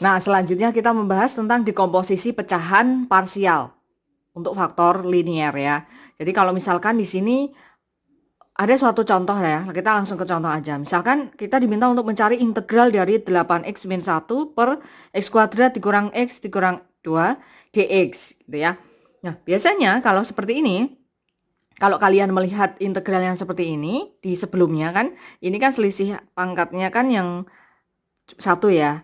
Nah, selanjutnya kita membahas tentang dekomposisi pecahan parsial untuk faktor linier ya. Jadi kalau misalkan di sini ada suatu contoh ya, kita langsung ke contoh aja. Misalkan kita diminta untuk mencari integral dari 8x min 1 per x kuadrat dikurang x dikurang 2 dx gitu ya. Nah, biasanya kalau seperti ini, kalau kalian melihat integral yang seperti ini di sebelumnya kan, ini kan selisih pangkatnya kan yang satu ya.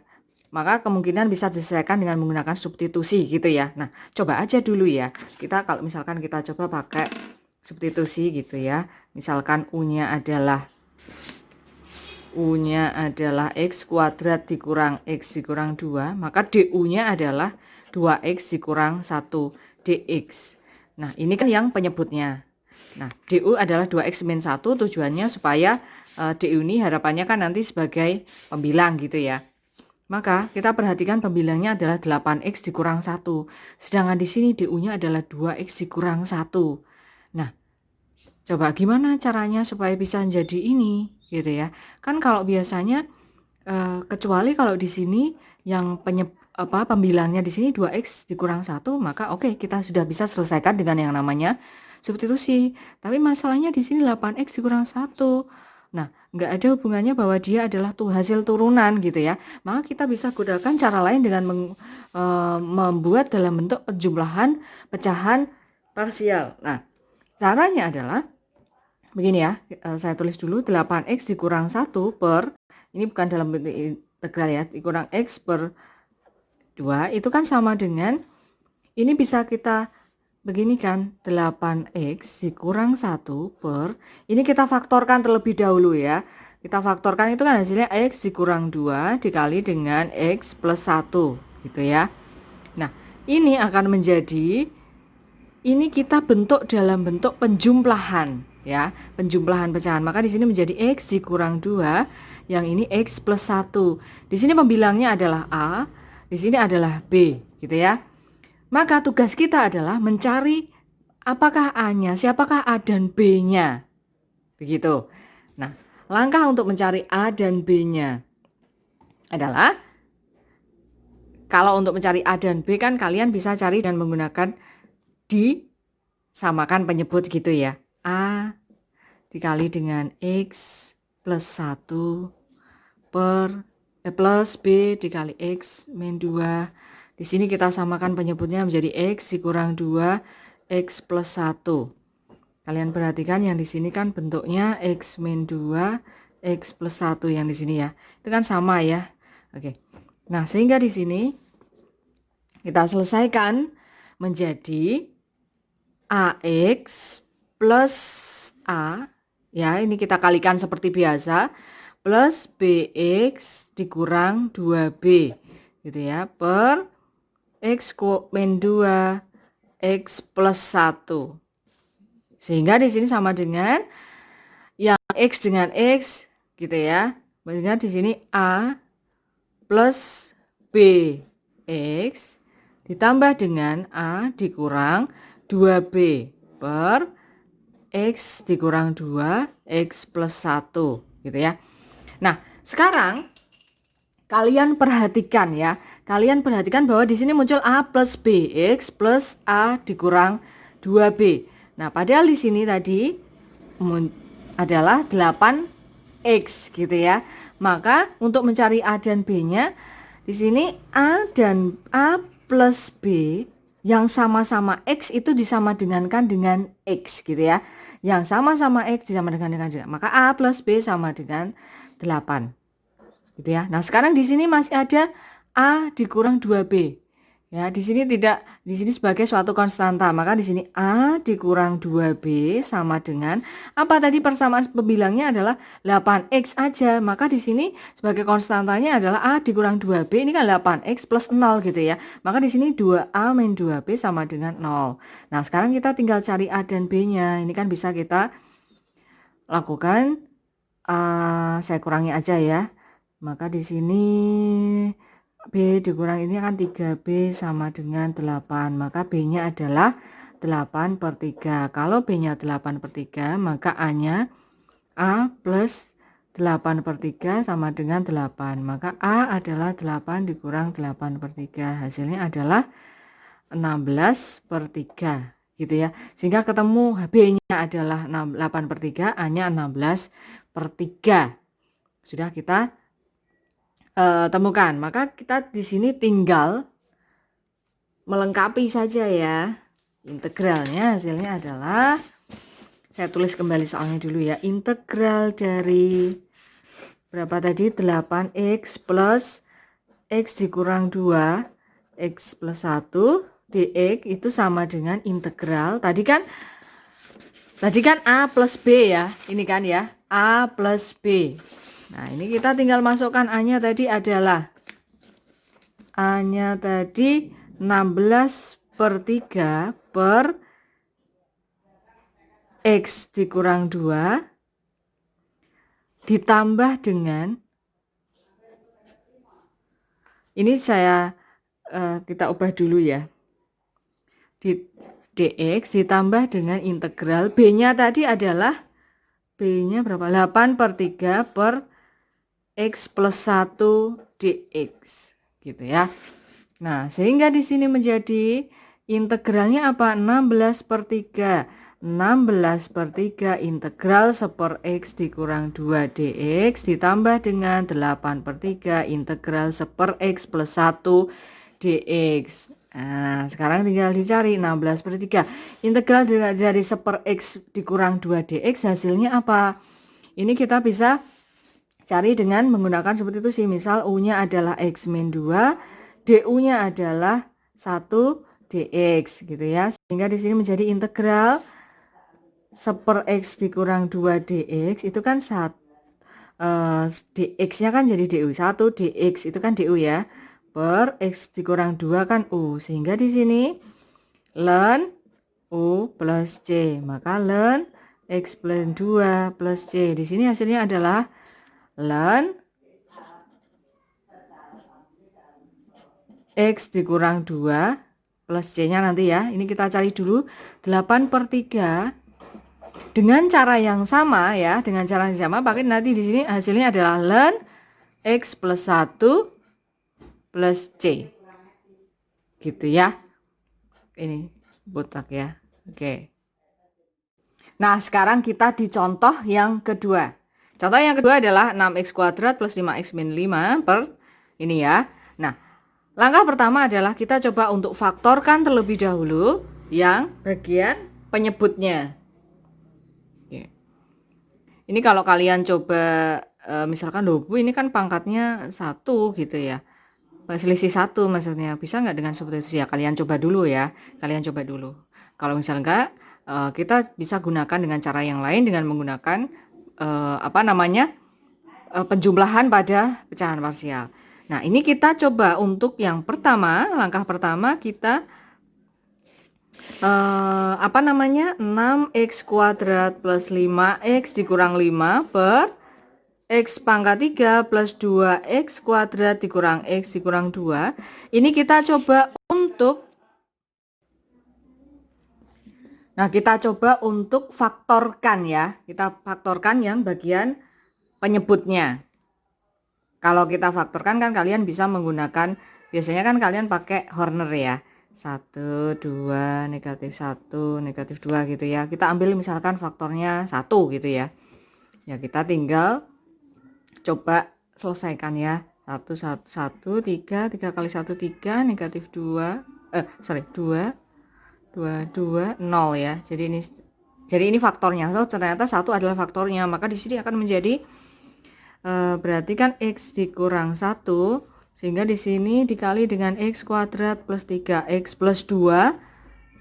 Maka kemungkinan bisa diselesaikan dengan menggunakan substitusi gitu ya. Nah, coba aja dulu ya. Kita kalau misalkan kita coba pakai substitusi gitu ya. Misalkan U-nya adalah x kuadrat dikurang x dikurang 2, maka DU-nya adalah 2x dikurang 1 dx. Nah, ini kan yang penyebutnya. Nah, DU adalah 2x min 1, tujuannya supaya DU ini harapannya kan nanti sebagai pembilang gitu ya. Maka kita perhatikan pembilangnya adalah 8x dikurang 1. Sedangkan di sini DU-nya adalah 2x dikurang 1. Nah, coba gimana caranya supaya bisa jadi ini gitu ya. Kan kalau biasanya kecuali kalau di sini yang pembilangnya di sini 2x dikurang 1, maka oke, kita sudah bisa selesaikan dengan yang namanya substitusi. Tapi masalahnya di sini 8x dikurang 1. Nah, nggak ada hubungannya bahwa dia adalah hasil turunan gitu ya. Maka kita bisa gunakan cara lain dengan membuat dalam bentuk penjumlahan pecahan parsial. Nah, caranya adalah begini ya, saya tulis dulu 8x dikurang 1 per, ini bukan dalam bentuk integral ya, dikurang x per 2, itu kan sama dengan, ini bisa kita begini kan, 8x dikurang 1 per, ini kita faktorkan terlebih dahulu ya. Kita faktorkan itu kan hasilnya x dikurang 2 dikali dengan x plus 1 gitu ya. Nah, ini akan menjadi, ini kita bentuk dalam bentuk penjumlahan ya, penjumlahan pecahan. Maka di sini menjadi x dikurang 2, yang ini x plus 1. Di sini pembilangnya adalah A, di sini adalah B gitu ya. Maka tugas kita adalah mencari apakah A-nya, siapakah A dan B-nya. Begitu. Nah, langkah untuk mencari A dan B-nya adalah, kalau untuk mencari A dan B kan kalian bisa cari dan menggunakan disamakan penyebut gitu ya. A dikali dengan x plus 1 per plus B dikali x min 2. Di sini kita samakan penyebutnya menjadi x dikurang 2 x plus 1. Kalian perhatikan yang di sini kan bentuknya x min 2 x plus 1 yang di sini ya. Itu kan sama ya. Oke. Nah, sehingga di sini kita selesaikan menjadi AX plus A, ya ini kita kalikan seperti biasa, plus BX dikurang 2B gitu ya, per X min 2 X plus 1. Sehingga di sini sama dengan yang X dengan X gitu ya. Sehingga di sini A plus BX ditambah dengan A dikurang 2B per X dikurang 2 X plus 1 gitu ya. Nah, sekarang kalian perhatikan ya. Kalian perhatikan bahwa di sini muncul A plus BX plus A dikurang 2B. Nah, padahal di sini tadi adalah 8X gitu ya. Maka untuk mencari A dan B-nya, di sini A dan A plus B yang sama-sama X itu disamadengankan dengan X gitu ya. Yang sama-sama X disamadengankan dengan, maka A plus B sama dengan 8 gitu ya. Nah, sekarang di sini masih ada A dikurang 2B. Ya, di sini tidak, di sini sebagai suatu konstanta, maka di sini A dikurang 2B sama dengan apa tadi, persamaan pembilangnya adalah 8X aja. Maka di sini sebagai konstantanya adalah A dikurang 2B, ini kan 8X plus 0 gitu ya. Maka di sini 2A min 2B sama dengan 0. Nah, sekarang kita tinggal cari A dan B-nya. Ini kan bisa kita lakukan, saya kurangi aja ya. Maka di sini B dikurang ini kan 3B sama dengan 8. Maka B-nya adalah 8 per 3. Kalau B-nya 8 per 3, maka A-nya A plus 8/3 sama dengan 8. Maka A adalah 8 dikurang 8/3. Hasilnya adalah 16/3 gitu ya. Sehingga ketemu B-nya adalah 8/3, A-nya 16/3. Sudah kita temukan. Maka kita di sini tinggal melengkapi saja ya. Integralnya hasilnya adalah, saya tulis kembali soalnya dulu ya. Integral dari berapa tadi? 8x plus x dikurang 2 x plus 1 dx itu sama dengan integral. Tadi kan A plus B ya. Ini kan ya, A plus B. Nah, ini kita tinggal masukkan A-nya tadi adalah, A-nya tadi 16/3 per X dikurang 2 ditambah dengan, ini kita ubah dulu ya, dx ditambah dengan integral B-nya tadi adalah, B-nya berapa? 8/3 per X plus 1 dx gitu ya. Nah, sehingga di sini menjadi integralnya apa? 16/3. 16/3 integral 1/x dikurang 2 dx ditambah dengan 8/3 integral 1/x plus 1 dx. Nah, sekarang tinggal dicari 16/3. Integral dari 1/x dikurang 2 dx hasilnya apa? Ini kita bisa cari dengan menggunakan seperti itu sih. Misal U-nya adalah X min 2, DU-nya adalah 1 dx gitu ya. Sehingga di sini menjadi integral 1/x dikurang 2 dx itu kan dx-nya kan jadi du, 1 dx itu kan du ya, per x dikurang 2 kan u. Sehingga di sini ln u plus c, maka ln x plus 2 plus c. Di sini hasilnya adalah ln x dikurang 2 plus c-nya nanti ya. Ini kita cari dulu 8/3 dengan cara yang sama ya, dengan cara yang sama, pakai nanti di sini hasilnya adalah ln x plus 1 plus c. Gitu ya. Ini botak ya. Oke. Nah, sekarang kita di contoh yang kedua. Contoh yang kedua adalah 6x kuadrat plus 5x min 5 per ini ya. Nah, langkah pertama adalah kita coba untuk faktorkan terlebih dahulu yang bagian penyebutnya. Ini kalau kalian coba misalkan loh Bu, ini kan pangkatnya 1 gitu ya, selisih 1 maksudnya, bisa nggak dengan seperti itu ya? Kalian coba dulu ya, kalian coba dulu. Kalau misal enggak, kita bisa gunakan dengan cara yang lain dengan menggunakan penjumlahan pada pecahan parsial. Nah, ini kita coba untuk yang pertama, langkah pertama kita 6x kuadrat plus 5x dikurang 5 per x pangkat 3 plus 2x kuadrat dikurang x dikurang 2. Ini kita coba untuk, kita coba untuk faktorkan ya. Kita faktorkan yang bagian penyebutnya. Kalau kita faktorkan kan kalian bisa menggunakan, biasanya kan kalian pakai Horner ya. 1, 2, negatif 1, negatif 2 gitu ya. Kita ambil misalkan faktornya 1 gitu ya. Ya, kita tinggal coba selesaikan ya. 1, 1, 1, 3, 3 kali 1, 3, negatif 2, 2, 2, 0 ya. Jadi ini faktornya. So, ternyata 1 adalah faktornya. Maka di sini akan menjadi, berarti kan x dikurang 1. Sehingga di sini dikali dengan x kuadrat plus 3x plus 2.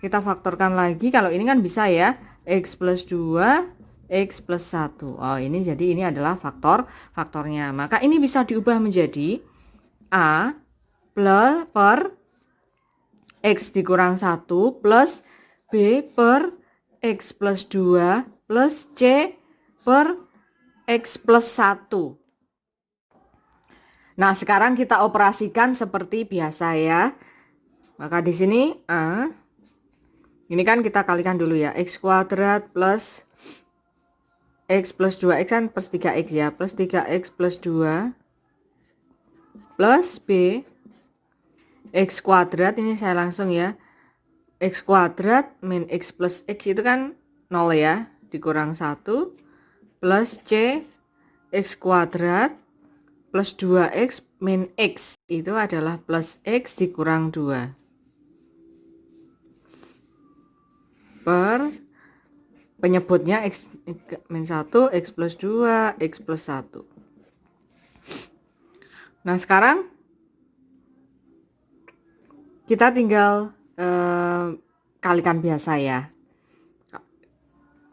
Kita faktorkan lagi. Kalau ini kan bisa ya, x plus 2, x plus 1. Oh, ini jadi ini adalah faktornya. Maka ini bisa diubah menjadi a plus per x dikurang 1 plus b per x plus 2 plus c per x plus 1. Nah, sekarang kita operasikan seperti biasa ya. Maka di sini ini kan kita kalikan dulu ya, x kuadrat plus X plus 2X kan plus 3X ya. Plus 3X plus 2 plus B X kuadrat, ini saya langsung ya. X kuadrat min X plus X itu kan 0 ya. Dikurang 1 plus C X kuadrat plus 2X min X itu adalah plus X dikurang 2 per penyebutnya X min 1 X plus 2 X plus 1. Nah sekarang kita tinggal kalikan biasa ya.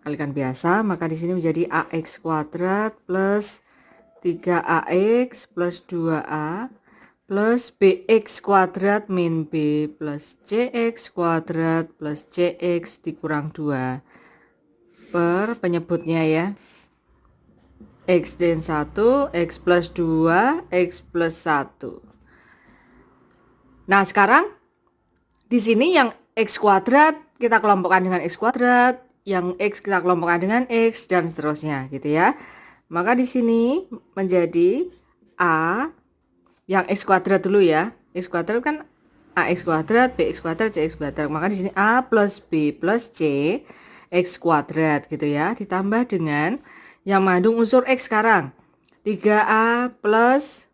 Kalikan biasa, maka di sini menjadi AX kuadrat plus 3AX plus 2A plus BX kuadrat min B plus CX kuadrat plus CX dikurang 2 per penyebutnya ya. X din 1, X plus 2, X plus 1. Nah sekarang di sini yang X kuadrat kita kelompokkan dengan X kuadrat, yang X kita kelompokkan dengan X dan seterusnya gitu ya. Maka di sini menjadi A yang X kuadrat dulu ya. X kuadrat kan AX kuadrat, BX kuadrat, CX kuadrat. Maka di sini A plus B plus C X kuadrat gitu ya. Ditambah dengan yang mengandung unsur X sekarang. 3A plus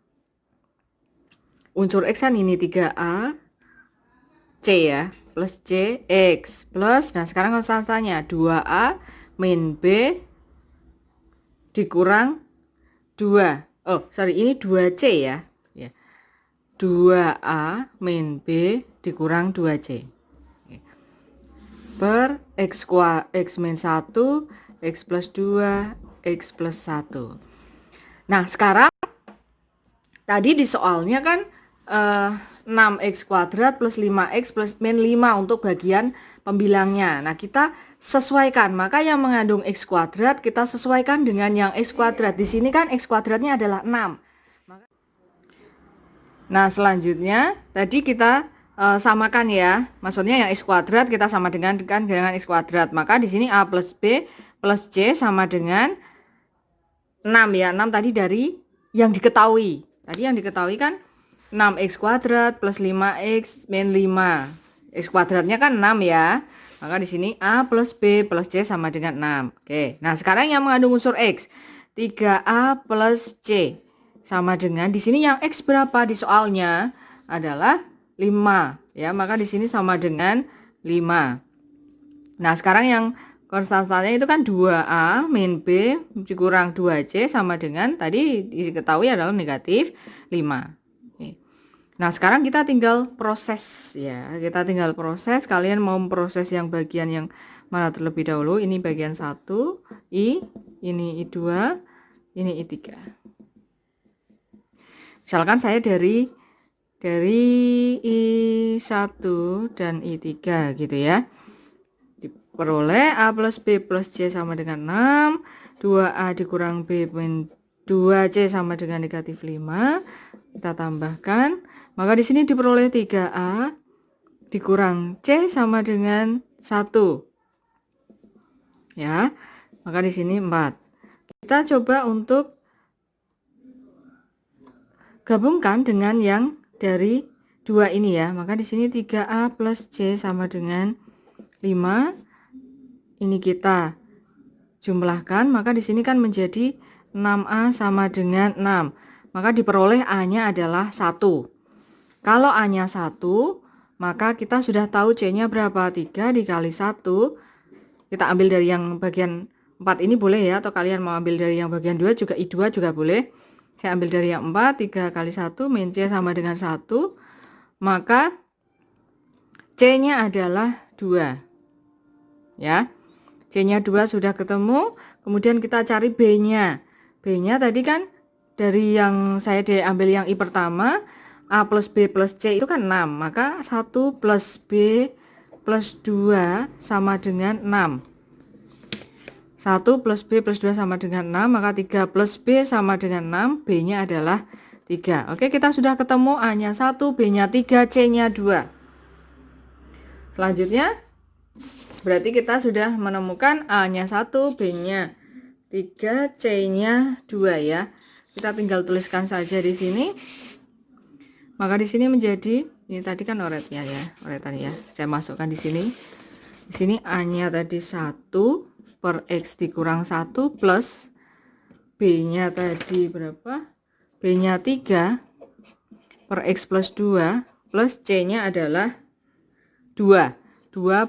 unsur X kan ini 3A C ya. Plus C X plus, nah sekarang konstantanya 2A min B dikurang 2. Oh sorry, ini 2C ya. 2A min B dikurang 2C per X min 1 X plus 2 X plus 1. Nah sekarang tadi di soalnya kan 6X kuadrat plus 5X plus min 5 untuk bagian pembilangnya. Nah kita sesuaikan, maka yang mengandung X kuadrat kita sesuaikan dengan yang X kuadrat. Di sini kan X kuadratnya adalah 6. Nah selanjutnya tadi kita samakan ya, maksudnya yang X kuadrat kita sama dengan X kuadrat. Maka di sini A plus B plus C sama dengan 6 ya. 6 tadi dari yang diketahui. Tadi yang diketahui kan 6X kuadrat plus 5X min 5. X kuadratnya kan 6 ya. Maka di sini A plus B plus C sama dengan 6. Oke. Nah, sekarang yang mengandung unsur X. 3A plus C sama dengan, di sini yang X berapa di soalnya adalah 5 ya. Maka di sini sama dengan 5. Nah, sekarang yang konstantanya itu kan 2A min B dikurang 2C sama dengan tadi diketahui adalah negatif 5. Nah sekarang kita tinggal proses ya. Kita tinggal proses. Kalian mau proses yang bagian yang mana terlebih dahulu? Ini bagian 1 I, ini I2, ini I3. Misalkan saya dari I1 dan I3 gitu ya. Diperoleh A plus B plus C sama dengan 6, 2A dikurang B min 2C sama dengan negatif 5. Kita tambahkan. Maka di sini diperoleh 3A dikurang C sama dengan 1. Ya. Maka di sini 4. Kita coba untuk gabungkan dengan yang dari 2 ini ya. Maka di sini 3A plus C sama dengan 5. Ini kita jumlahkan, maka di sini kan menjadi 6A sama dengan 6. Maka diperoleh A-nya adalah 1. Kalau A-nya 1, maka kita sudah tahu C-nya berapa? 3 dikali 1. Kita ambil dari yang bagian 4 ini boleh ya, atau kalian mau ambil dari yang bagian 2 juga, I2 juga boleh. Saya ambil dari yang 4, 3 kali 1 min C sama dengan 1. Maka C-nya adalah 2. Ya. C-nya 2 sudah ketemu, kemudian kita cari B-nya. B-nya tadi kan dari yang saya ambil yang I pertama, A plus B plus C itu kan 6, maka 1 plus B plus 2 sama dengan 6. 1 plus B plus 2 sama dengan 6, maka 3 plus B sama dengan 6, B-nya adalah 3. Oke, kita sudah ketemu A-nya 1, B-nya 3, C-nya 2. Selanjutnya, berarti kita sudah menemukan A-nya 1, B-nya 3, C-nya 2 ya. Kita tinggal tuliskan saja di sini. Maka di sini menjadi, ini tadi kan oretnya ya, oretan ya. Saya masukkan di sini. Di sini A-nya tadi 1 per X dikurang 1 plus B-nya tadi berapa? B-nya 3 per X plus 2 plus C-nya adalah 2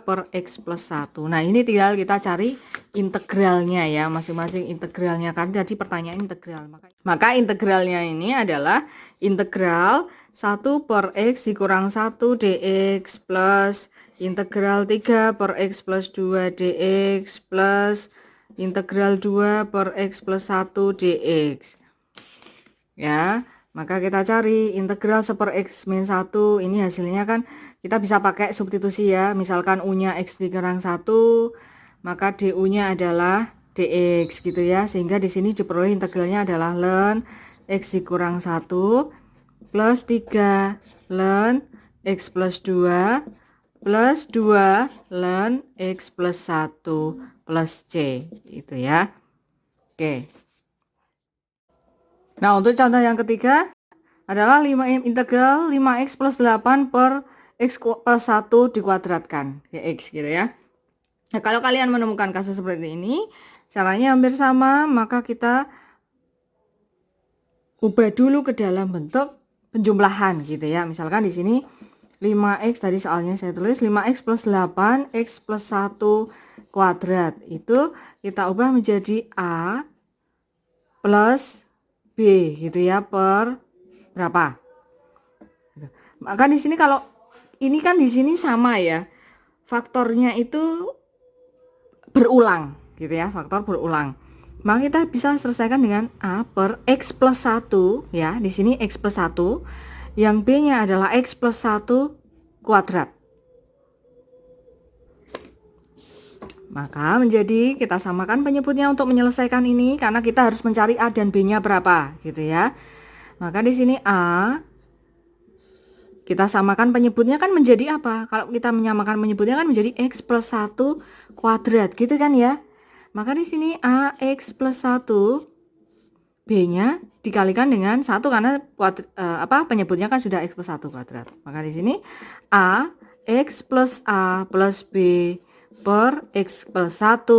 per X plus 1. Nah ini tinggal kita cari integralnya ya, masing-masing integralnya kan tadi pertanyaan integral. Maka integralnya ini adalah integral 1 per X dikurang 1 dx plus integral 3 per X plus 2 dx plus integral 2 per X plus 1 dx ya. Maka kita cari integral 1 per X min 1, ini hasilnya kan kita bisa pakai substitusi ya. Misalkan U-nya X dikurang 1, maka DU-nya adalah dx gitu ya. Sehingga di sini diperoleh integralnya adalah ln X dikurang 1 plus 3 ln X plus 2 plus 2 ln X plus 1 plus C itu ya. Oke. Nah, untuk contoh yang ketiga adalah integral 5x plus 8 per x plus 1 dikuadratkan ya x gitu ya. Nah, kalau kalian menemukan kasus seperti ini, caranya hampir sama, maka kita ubah dulu ke dalam bentuk penjumlahan gitu ya. Misalkan di sini 5x tadi soalnya saya tulis 5x plus 8 x plus 1 kuadrat. Itu kita ubah menjadi A plus B gitu ya per berapa? Maka di sini kalau ini kan di sini sama ya. Faktornya itu berulang gitu ya, faktor berulang. Maka kita bisa selesaikan dengan A per X plus 1 ya. Di sini X plus 1, yang B-nya adalah X plus 1 kuadrat. Maka menjadi kita samakan penyebutnya untuk menyelesaikan ini karena kita harus mencari A dan B-nya berapa gitu ya. Maka di sini A kita samakan penyebutnya kan menjadi apa? Kalau kita menyamakan penyebutnya kan menjadi X plus 1 kuadrat gitu kan ya. Maka di sini AX plus 1 B-nya dikalikan dengan 1 karena penyebutnya kan sudah X plus 1 kuadrat. Maka di sini A X plus A plus B per X plus 1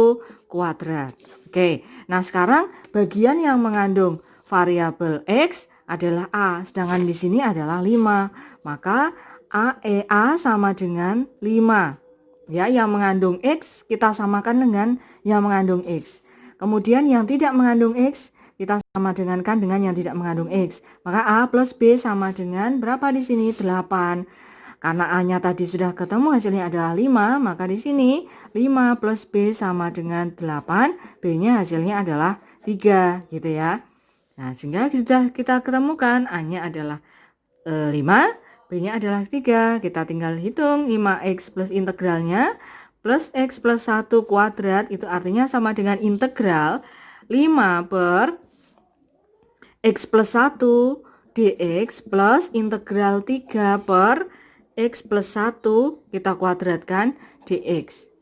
kuadrat. Oke, nah sekarang bagian yang mengandung variabel X adalah A, sedangkan di sini adalah 5. Maka A sama dengan 5. Ya, yang mengandung X kita samakan dengan yang mengandung X. Kemudian yang tidak mengandung X kita sama dengankan dengan yang tidak mengandung X. Maka A plus B sama dengan berapa di sini? 8. Karena A-nya tadi sudah ketemu hasilnya adalah 5, maka di sini 5 plus B sama dengan 8, B-nya hasilnya adalah 3 gitu ya. Nah, sehingga sudah kita ketemukan A-nya adalah 5, B-nya adalah 3. Kita tinggal hitung 5x plus integralnya plus x plus 1 kuadrat, itu artinya sama dengan integral 5 per x plus 1 dx plus integral 3 per x plus 1 kita kuadratkan dx.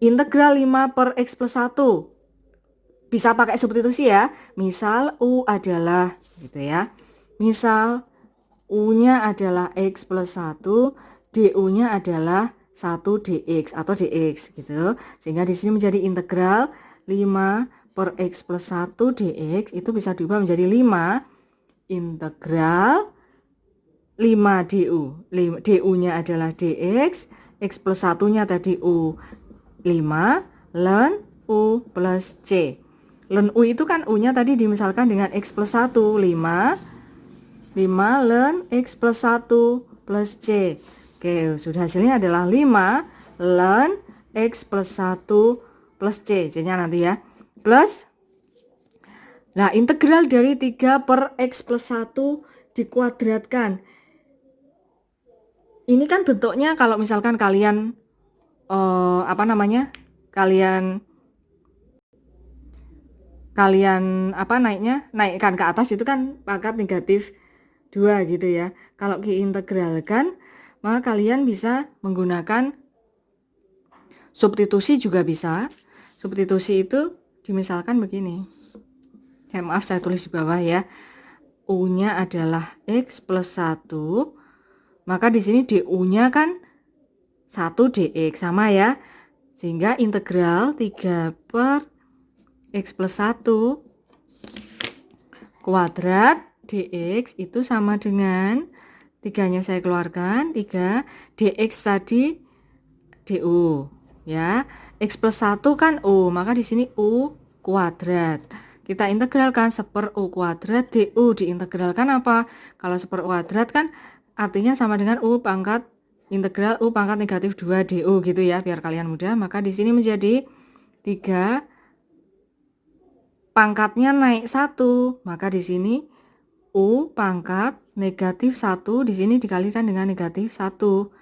Integral 5 per x plus 1 bisa pakai substitusi ya. Misal U adalah gitu ya. Misal U-nya adalah x plus 1, DU-nya adalah 1 dx atau dx gitu. Sehingga di sini menjadi integral 5 per x plus 1 dx itu bisa diubah menjadi 5 integral 5 du. Du-nya adalah dx, x plus 1-nya tadi U 5 ln U plus C. Ln U itu kan U-nya tadi dimisalkan dengan x plus 1, 5 ln x plus 1 plus C. Oke, sudah hasilnya adalah 5 ln x plus 1 plus C. C-nya nanti ya. Plus, nah integral dari 3 per x plus 1 dikuadratkan. Ini kan bentuknya kalau misalkan kalian naikkan ke atas itu kan pangkat negatif 2 gitu ya. Kalau diintegralkan maka kalian bisa menggunakan substitusi juga bisa. Substitusi itu Dimisalkan begini. Maaf saya tulis di bawah ya. U-nya adalah X plus 1. Maka di sini DU-nya kan 1 dx sama ya. Sehingga integral 3 per X plus 1 kuadrat dx itu sama dengan 3-nya saya keluarkan, 3 dx tadi du ya. X plus 1 kan U, maka di sini U kuadrat. Kita integralkan 1/U kuadrat du, diintegralkan apa? Kalau 1/U kuadrat kan artinya sama dengan U pangkat integral U pangkat negatif 2 du gitu ya, biar kalian mudah. Maka di sini menjadi 3 pangkatnya naik 1, maka di sini U pangkat negatif 1 di sini dikalikan dengan negatif 1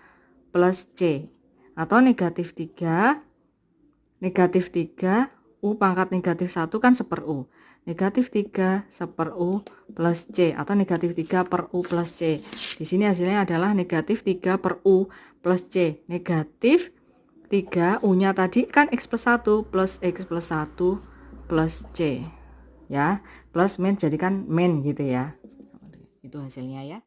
plus C, atau negatif 3 U pangkat negatif 1 kan 1/U. Negatif 3 1/U plus C, atau negatif 3 per U plus C. Di sini hasilnya adalah negatif 3 per U plus C. Negatif 3 U-nya tadi kan X plus 1 plus X plus 1 plus C. Ya, plus min jadikan min gitu ya. Itu hasilnya ya.